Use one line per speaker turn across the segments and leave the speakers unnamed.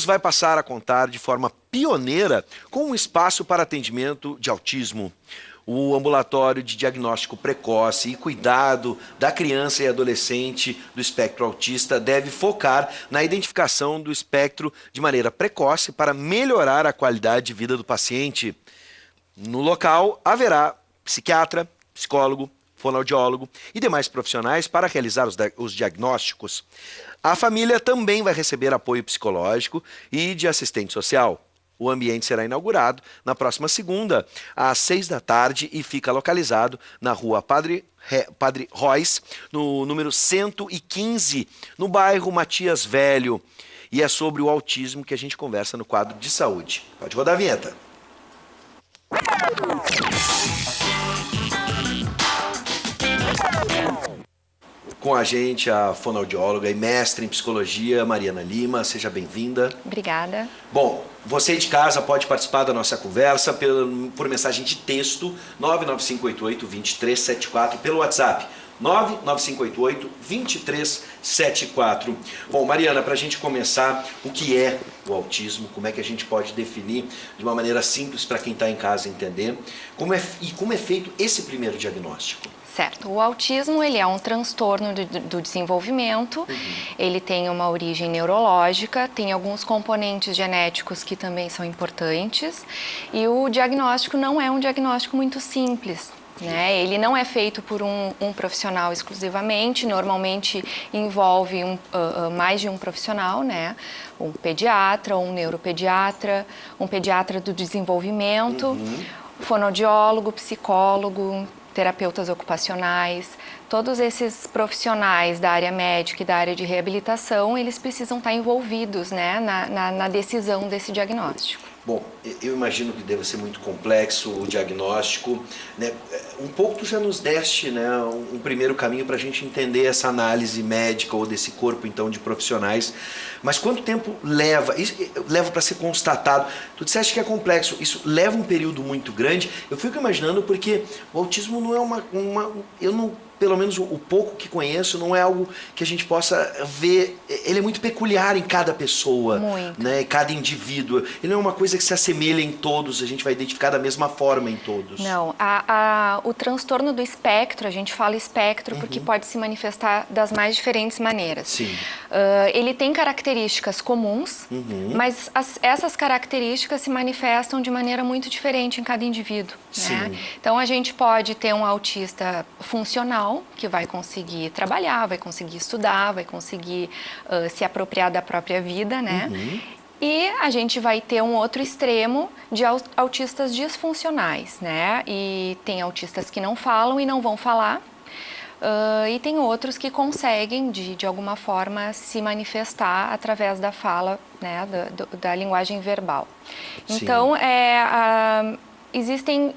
vai passar a contar de forma pioneira com um espaço para atendimento de autismo. O ambulatório de diagnóstico precoce e cuidado da criança e adolescente do espectro autista deve focar na identificação do espectro de maneira precoce para melhorar a qualidade de vida do paciente. No local haverá psiquiatra, psicólogo, fonoaudiólogo e demais profissionais para realizar os diagnósticos. A família também vai receber apoio psicológico e de assistente social. O ambiente será inaugurado na próxima segunda, às 18h, e fica localizado na rua Padre Royce, no número 115, no bairro Matias Velho. E é sobre o autismo que a gente conversa no quadro de saúde. Pode rodar a vinheta. Com a gente, a fonoaudióloga e mestre em psicologia, Mariana Lima. Seja bem-vinda.
Obrigada.
Bom, você de casa pode participar da nossa conversa por mensagem de texto 99588-2374 pelo WhatsApp 99588-2374. Bom, Mariana, para a gente começar, o que é o autismo? Como é que a gente pode definir de uma maneira simples para quem está em casa entender? Como é feito esse primeiro diagnóstico?
Certo. O autismo, ele é um transtorno do desenvolvimento, ele tem uma origem neurológica, tem alguns componentes genéticos que também são importantes, e o diagnóstico não é um diagnóstico muito simples. Né? Ele não é feito por um profissional exclusivamente, normalmente envolve mais de um profissional, né? Um pediatra, um neuropediatra, um pediatra do desenvolvimento, fonoaudiólogo, psicólogo, terapeutas ocupacionais. Todos esses profissionais da área médica e da área de reabilitação, eles precisam estar envolvidos, né, na decisão desse diagnóstico.
Bom, eu imagino que deve ser muito complexo o diagnóstico, né? Um pouco tu já nos deste, né, um primeiro caminho para a gente entender essa análise médica ou desse corpo, então, de profissionais. Mas quanto tempo leva para ser constatado? Tu disseste que é complexo, isso leva um período muito grande. Eu fico imaginando porque o autismo não é eu não, pelo menos o pouco que conheço, não é algo que a gente possa ver. Ele é muito peculiar em cada pessoa, né, em cada indivíduo. Ele não é uma coisa que se assemelha em todos, a gente vai identificar da mesma forma em todos.
Não, o transtorno do espectro, a gente fala espectro porque pode se manifestar das mais diferentes maneiras.
Sim.
Ele tem características comuns, mas essas características se manifestam de maneira muito diferente em cada indivíduo. Né? Então, a gente pode ter um autista funcional, que vai conseguir trabalhar, vai conseguir estudar, vai conseguir se apropriar da própria vida, né? E a gente vai ter um outro extremo de autistas disfuncionais, né? E tem autistas que não falam e não vão falar. E tem outros que conseguem, de alguma forma, se manifestar através da fala, né? Da linguagem verbal. Então, existem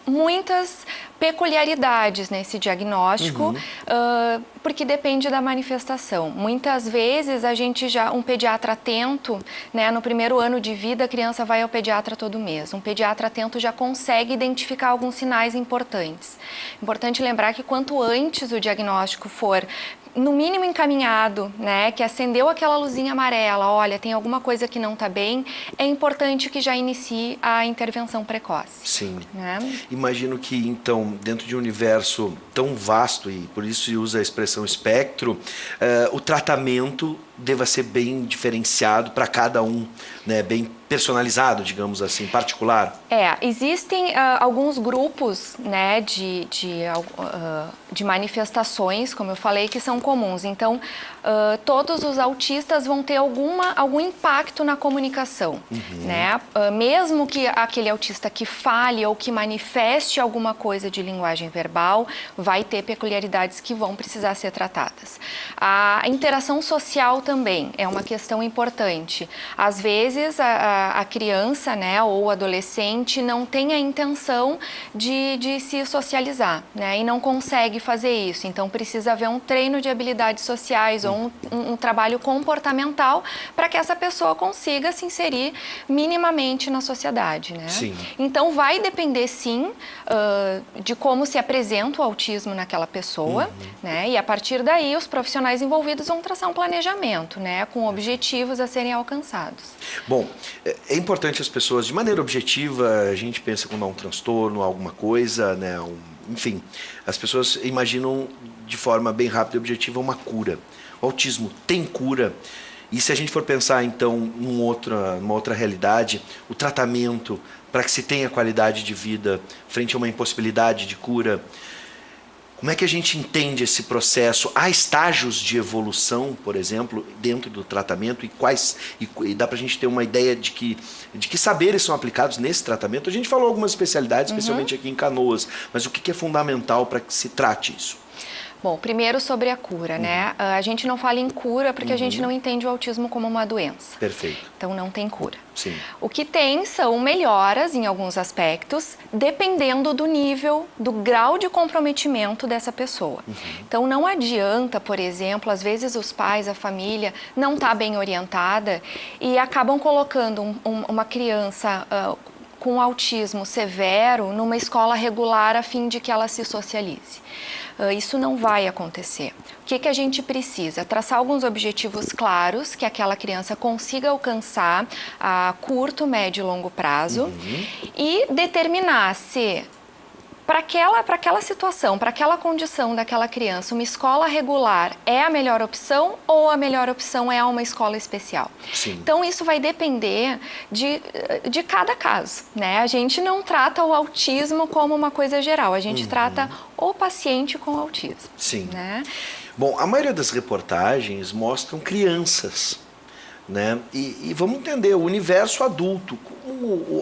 muitas peculiaridades nesse diagnóstico, porque depende da manifestação. Muitas vezes um pediatra atento, né, no primeiro ano de vida, a criança vai ao pediatra todo mês. Um pediatra atento já consegue identificar alguns sinais importantes. Importante lembrar que quanto antes o diagnóstico for no mínimo encaminhado, né, que acendeu aquela luzinha amarela, olha, tem alguma coisa que não está bem, é importante que já inicie a intervenção precoce.
Sim.
Né?
Imagino que, então, dentro de um universo tão vasto, e por isso se usa a expressão espectro, o tratamento deva ser bem diferenciado para cada um, né, bem personalizado, digamos assim, particular.
Existem alguns grupos, né, de manifestações, como eu falei, que são comuns. Então, todos os autistas vão ter algum impacto na comunicação, né? Mesmo que aquele autista que fale ou que manifeste alguma coisa de linguagem verbal, vai ter peculiaridades que vão precisar ser tratadas. A interação social também é uma questão importante. Às vezes, a criança, né, ou o adolescente não tem a intenção de se socializar, né, e não consegue fazer isso. Então, precisa haver um treino de habilidades sociais ou um trabalho comportamental para que essa pessoa consiga se inserir minimamente na sociedade, né?
Sim.
Então, vai depender, sim, de como se apresenta o autismo naquela pessoa, né? E, a partir daí, os profissionais envolvidos vão traçar um planejamento, né? Com objetivos a serem alcançados.
Bom, é importante as pessoas, de maneira objetiva, a gente pensa quando há um transtorno, alguma coisa, né? Enfim, as pessoas imaginam de forma bem rápida e objetiva uma cura. O autismo tem cura? E se a gente for pensar, então, numa outra realidade, o tratamento para que se tenha qualidade de vida frente a uma impossibilidade de cura, como é que a gente entende esse processo? Há estágios de evolução, por exemplo, dentro do tratamento e dá para a gente ter uma ideia de que saberes são aplicados nesse tratamento? A gente falou algumas especialidades, especialmente aqui em Canoas, mas o que é fundamental para que se trate isso?
Bom, primeiro sobre a cura, né? A gente não fala em cura porque a gente não entende o autismo como uma doença.
Perfeito.
Então, não tem cura.
Sim.
O que tem são melhoras em alguns aspectos, dependendo do nível, do grau de comprometimento dessa pessoa. Então, não adianta, por exemplo, às vezes os pais, a família, não tá bem orientada e acabam colocando uma criança com autismo severo numa escola regular a fim de que ela se socialize. Isso não vai acontecer. O que a gente precisa? Traçar alguns objetivos claros que aquela criança consiga alcançar a curto, médio e longo prazo e determinar se para aquela situação, para aquela condição daquela criança, uma escola regular é a melhor opção ou a melhor opção é uma escola especial.
Sim.
Então, isso vai depender de cada caso, né? A gente não trata o autismo como uma coisa geral, a gente trata o paciente com autismo.
Sim.
Né?
Bom, a maioria das reportagens mostram crianças, né? E vamos entender o universo adulto,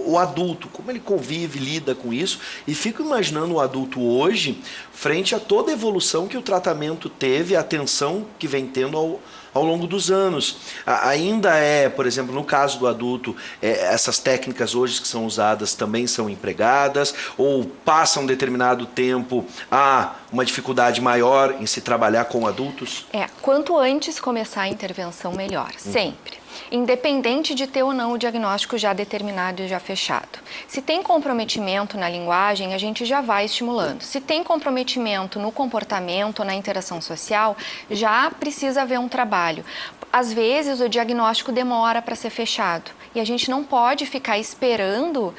o adulto, como ele convive, lida com isso, e fico imaginando o adulto hoje, frente a toda a evolução que o tratamento teve, a atenção que vem tendo ao longo dos anos. Ainda por exemplo, no caso do adulto, essas técnicas hoje que são usadas também são empregadas, ou passa um determinado tempo, há uma dificuldade maior em se trabalhar com adultos?
Quanto antes começar a intervenção, melhor, sempre. Independente de ter ou não o diagnóstico já determinado e já fechado. Se tem comprometimento na linguagem, a gente já vai estimulando. Se tem comprometimento no comportamento, na interação social, já precisa haver um trabalho. Às vezes, o diagnóstico demora para ser fechado e a gente não pode ficar esperando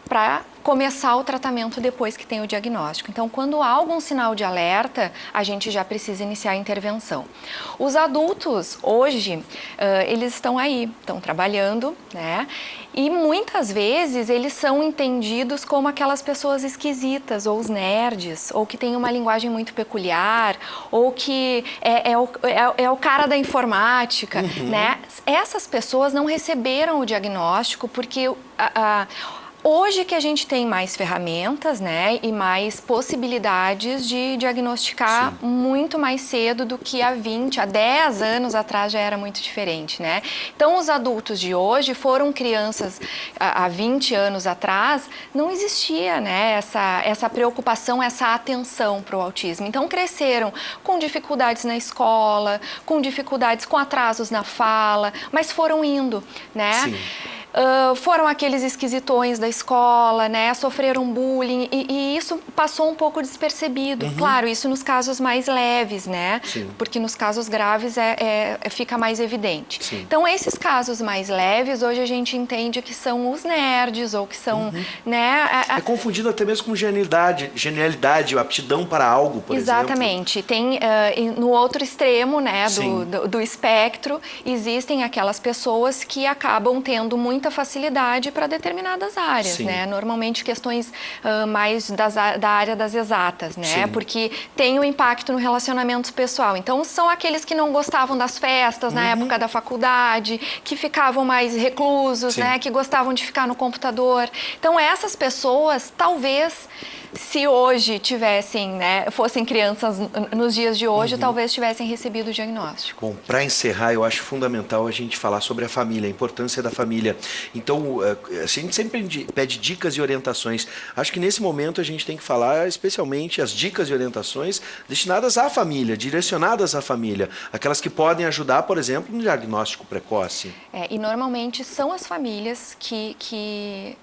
para começar o tratamento depois que tem o diagnóstico. Então, quando há algum sinal de alerta, a gente já precisa iniciar a intervenção. Os adultos, hoje, eles estão aí, estão trabalhando, né? E muitas vezes eles são entendidos como aquelas pessoas esquisitas, ou os nerds, ou que têm uma linguagem muito peculiar, ou que é o cara da informática, né? Essas pessoas não receberam o diagnóstico porque hoje que a gente tem mais ferramentas, né, e mais possibilidades de diagnosticar muito mais cedo do que há 10 anos atrás já era muito diferente, né? Então, os adultos de hoje foram crianças há 20 anos atrás, não existia, né, essa preocupação, essa atenção para o autismo. Então, cresceram com dificuldades na escola, com dificuldades, com atrasos na fala, mas foram indo, né?
Sim.
Foram aqueles esquisitões da escola, né? Sofreram bullying e isso passou um pouco despercebido. Claro, isso nos casos mais leves, né?
Sim.
Porque nos casos graves fica mais evidente.
Sim.
Então, esses casos mais leves, hoje a gente entende que são os nerds ou que são, né?
É confundido até mesmo com genialidade, aptidão para algo, por exemplo.
Exatamente. Tem, no outro extremo, né,
Sim.
do espectro, existem aquelas pessoas que acabam tendo muita facilidade para determinadas áreas,
Sim.
né? Normalmente questões mais da área das exatas, né?
Sim.
Porque tem o impacto no relacionamento pessoal. Então, são aqueles que não gostavam das festas na época da faculdade, que ficavam mais reclusos,
Sim.
né? Que gostavam de ficar no computador. Então, essas pessoas, talvez se hoje tivessem, né, fossem crianças nos dias de hoje, talvez tivessem recebido o diagnóstico.
Bom, para encerrar, eu acho fundamental a gente falar sobre a família, a importância da família. Então, a gente sempre pede dicas e orientações. Acho que nesse momento a gente tem que falar especialmente as dicas e orientações destinadas à família, direcionadas à família. Aquelas que podem ajudar, por exemplo, no diagnóstico precoce.
E normalmente são as famílias que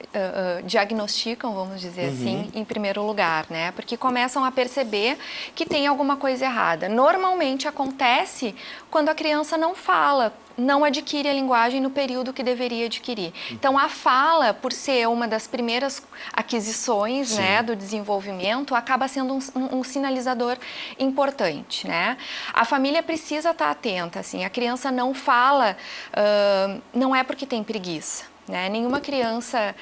diagnosticam, vamos dizer assim, em primeiro lugar, né? Porque começam a perceber que tem alguma coisa errada. Normalmente acontece quando a criança não fala, não adquire a linguagem no período que deveria adquirir. Então, a fala, por ser uma das primeiras aquisições, né, do desenvolvimento, acaba sendo um sinalizador importante, né? A família precisa estar atenta, assim, a criança não fala, não é porque tem preguiça. Né? Nenhuma criança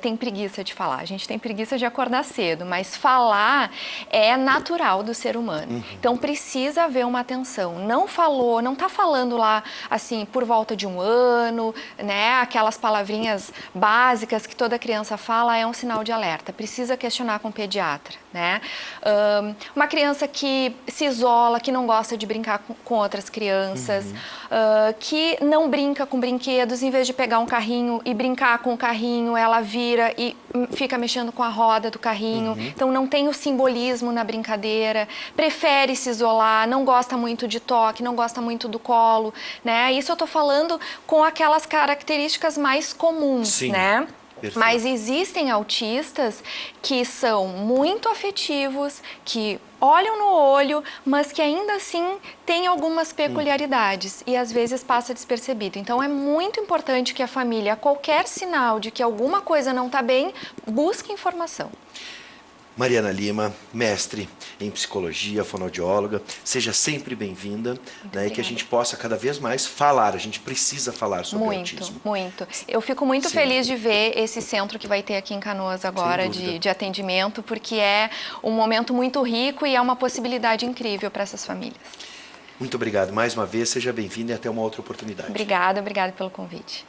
tem preguiça de falar. A gente tem preguiça de acordar cedo, mas falar é natural do ser humano. Então precisa haver uma atenção. Não falou, não está falando lá assim por volta de 1 ano, né? Aquelas palavrinhas básicas que toda criança fala, é um sinal de alerta. Precisa questionar com o pediatra, né? Uma criança que se isola, que não gosta de brincar com outras crianças, que não brinca com brinquedos, em vez de pegar um carrinho e brincar com o carrinho, ela vira e fica mexendo com a roda do carrinho. Então não tem o simbolismo na brincadeira, prefere se isolar, não gosta muito de toque, não gosta muito do colo, né? Isso eu tô falando com aquelas características mais comuns, né?
Perfeito.
Mas existem autistas que são muito afetivos, que olham no olho, mas que ainda assim têm algumas peculiaridades e às vezes passa despercebido. Então é muito importante que a família, a qualquer sinal de que alguma coisa não está bem, busque informação.
Mariana Lima, mestre em psicologia, fonoaudióloga, seja sempre bem-vinda, né, e que a gente possa cada vez mais falar, a gente precisa falar sobre o autismo.
Muito. Eu fico muito feliz de ver esse centro que vai ter aqui em Canoas agora de atendimento, porque é um momento muito rico e é uma possibilidade incrível para essas famílias.
Muito obrigado mais uma vez, seja bem-vinda e até uma outra oportunidade.
Obrigada pelo convite.